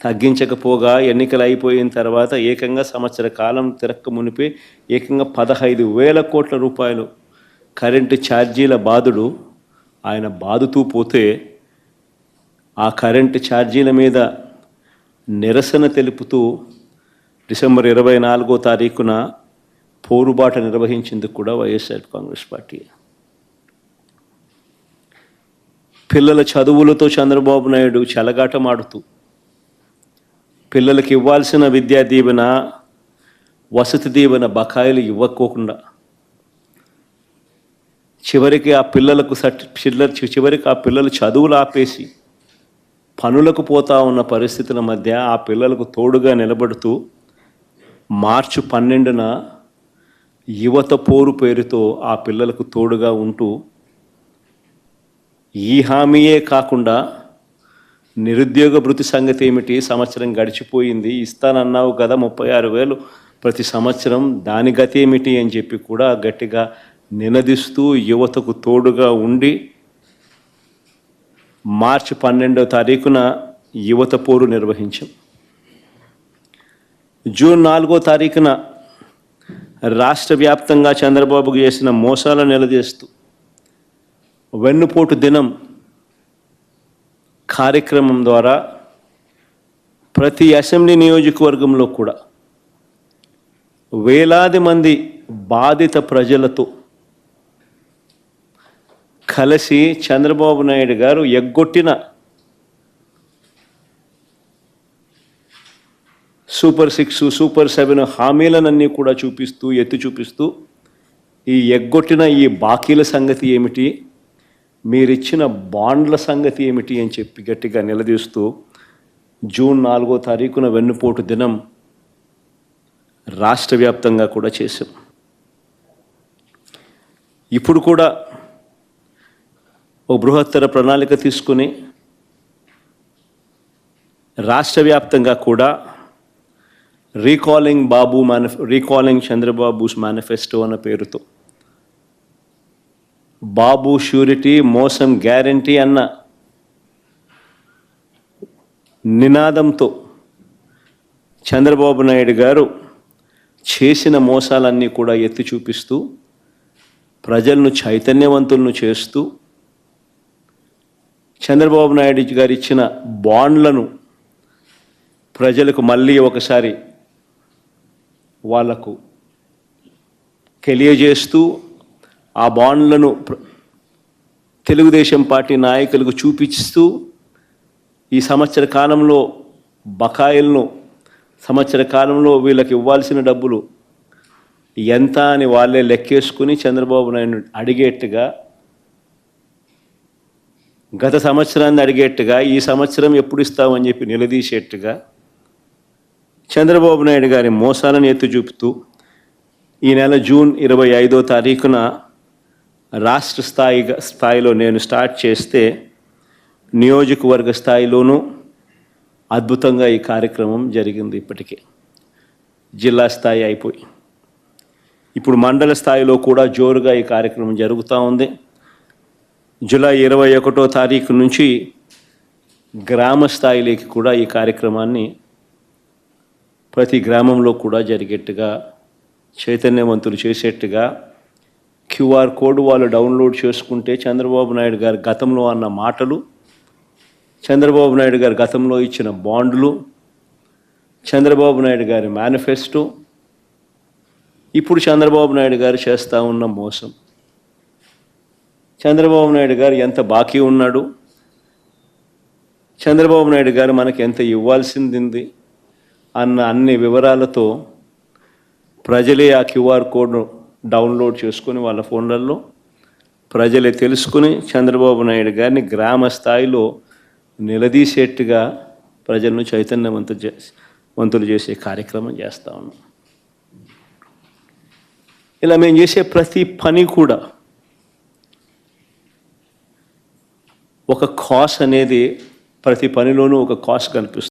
తగ్గించకపోగా ఎన్నికలు అయిపోయిన తర్వాత ఏకంగా సంవత్సర కాలం తిరక్క మునిపే ఏకంగా 15,000 కోట్ల రూపాయలు కరెంటు ఛార్జీల బాధుడు ఆయన బాదుతూ పోతే ఆ కరెంటు ఛార్జీల మీద నిరసన తెలుపుతూ డిసెంబర్ 24వ తారీఖున పోరుబాట నిర్వహించేందుకు కూడా వైఎస్ఆర్ కాంగ్రెస్ పార్టీ. పిల్లల చదువులతో చంద్రబాబు నాయుడు చెలగాటమాడుతూ పిల్లలకి ఇవ్వాల్సిన విద్యా దీవెన వసతి దీవెన బకాయిలు ఇవ్వకోకుండా చివరికి ఆ పిల్లలు చదువులు ఆపేసి పనులకు పోతా ఉన్న పరిస్థితుల మధ్య ఆ పిల్లలకు తోడుగా నిలబడుతూ మార్చి 12న యువత పోరు పేరుతో ఆ పిల్లలకు తోడుగా ఉంటూ ఈ హామీయే కాకుండా నిరుద్యోగ భృతి సంగతి ఏమిటి, సంవత్సరం గడిచిపోయింది, ఇస్తానన్నావు కదా 36,000 ప్రతి సంవత్సరం, దాని గతి ఏమిటి అని చెప్పి కూడా గట్టిగా నినదిస్తూ యువతకు తోడుగా ఉండి మార్చి 12వ తారీఖున యువత పోరు నిర్వహించాం. జూన్ 4వ తారీఖున రాష్ట్ర వ్యాప్తంగా చంద్రబాబుకు చేసిన మోసాలను నిలదీస్తూ వెన్నుపోటు దినం కార్యక్రమం ద్వారా ప్రతి అసెంబ్లీ నియోజకవర్గంలో కూడా వేలాది మంది బాధిత ప్రజలతో కలిసి చంద్రబాబు నాయుడు గారు ఎగ్గొట్టిన సూపర్ 6, సూపర్ 7 హామీలనన్నీ కూడా ఎత్తి చూపిస్తూ ఈ ఎగ్గొట్టిన ఈ బాకీల సంగతి ఏమిటి, మీరిచ్చిన బాండ్ల సంగతి ఏమిటి అని చెప్పి గట్టిగా నిలదీస్తూ జూన్ 4వ తారీఖున వెన్నుపోటు దినం రాష్ట్ర వ్యాప్తంగా కూడా చేశాం. ఇప్పుడు కూడా ఓ బృహత్తర ప్రణాళిక తీసుకుని రాష్ట్ర వ్యాప్తంగా కూడా రీకాలింగ్ చంద్రబాబుస్ మేనిఫెస్టో అన్న పేరుతో బాబు ష్యూరిటీ మోసం గ్యారంటీ అన్న నినాదంతో చంద్రబాబు నాయుడు గారు చేసిన మోసాలన్నీ కూడా ఎత్తి చూపిస్తూ ప్రజలను చైతన్యవంతులను చేస్తూ చంద్రబాబు నాయుడు గారు ఇచ్చిన బాండ్లను ప్రజలకు మళ్ళీ ఒకసారి వాళ్లకు తెలియజేస్తూ ఆ బాండ్లను తెలుగుదేశం పార్టీ నాయకులకు చూపిస్తూ ఈ సంవత్సర కాలంలో బకాయిలను సంవత్సర కాలంలో వీళ్ళకి ఇవ్వాల్సిన డబ్బులు ఎంత అని వాళ్ళే లెక్కేసుకుని చంద్రబాబు నాయుడు అడిగేట్టుగా, గత సంవత్సరాన్ని అడిగేట్టుగా ఈ సంవత్సరం ఎప్పుడు ఇస్తామని చెప్పి నిలదీసేట్టుగా చంద్రబాబు నాయుడు గారి మోసాలను ఎత్తి చూపుతూ ఈ నెల జూన్ 25వ తారీఖున రాష్ట్ర స్థాయిలో నేను స్టార్ట్ చేస్తే నియోజకవర్గ స్థాయిలోనూ అద్భుతంగా ఈ కార్యక్రమం జరిగింది. ఇప్పటికే జిల్లా స్థాయి అయిపోయి ఇప్పుడు మండల స్థాయిలో కూడా జోరుగా ఈ కార్యక్రమం జరుగుతూ ఉంది. జూలై 21వ తారీఖు నుంచి గ్రామ స్థాయిలోకి కూడా ఈ కార్యక్రమాన్ని ప్రతి గ్రామంలో కూడా జరిగేట్టుగా చైతన్యవంతులు చేసేట్టుగా QR కోడ్ వాళ్ళు డౌన్లోడ్ చేసుకుంటే చంద్రబాబు నాయుడు గారు గతంలో అన్న మాటలు, చంద్రబాబు నాయుడు గారు గతంలో ఇచ్చిన బాండ్లు, చంద్రబాబు నాయుడు గారి మేనిఫెస్టో, ఇప్పుడు చంద్రబాబు నాయుడు గారు చేస్తూ ఉన్న మోసం, చంద్రబాబు నాయుడు గారు ఎంత బాకీ ఉన్నాడు, చంద్రబాబు నాయుడు గారు మనకి ఎంత ఇవ్వాల్సింది అన్న అన్ని వివరాలతో ప్రజలే ఆ QR కోడ్ను డౌన్లోడ్ చేసుకొని వాళ్ళ ఫోన్లలో ప్రజలే తెలుసుకుని చంద్రబాబు నాయుడు గారిని గ్రామ స్థాయిలో నిలదీసేట్టుగా ప్రజలను చైతన్యవంతులు చేసే కార్యక్రమం చేస్తూ ఉన్నాం. ఇలా మేము చేసే ప్రతి పని కూడా ఒక కాస్ట్ అనేది, ప్రతి పనిలోనూ ఒక కాస్ట్ కనిపిస్తుంది.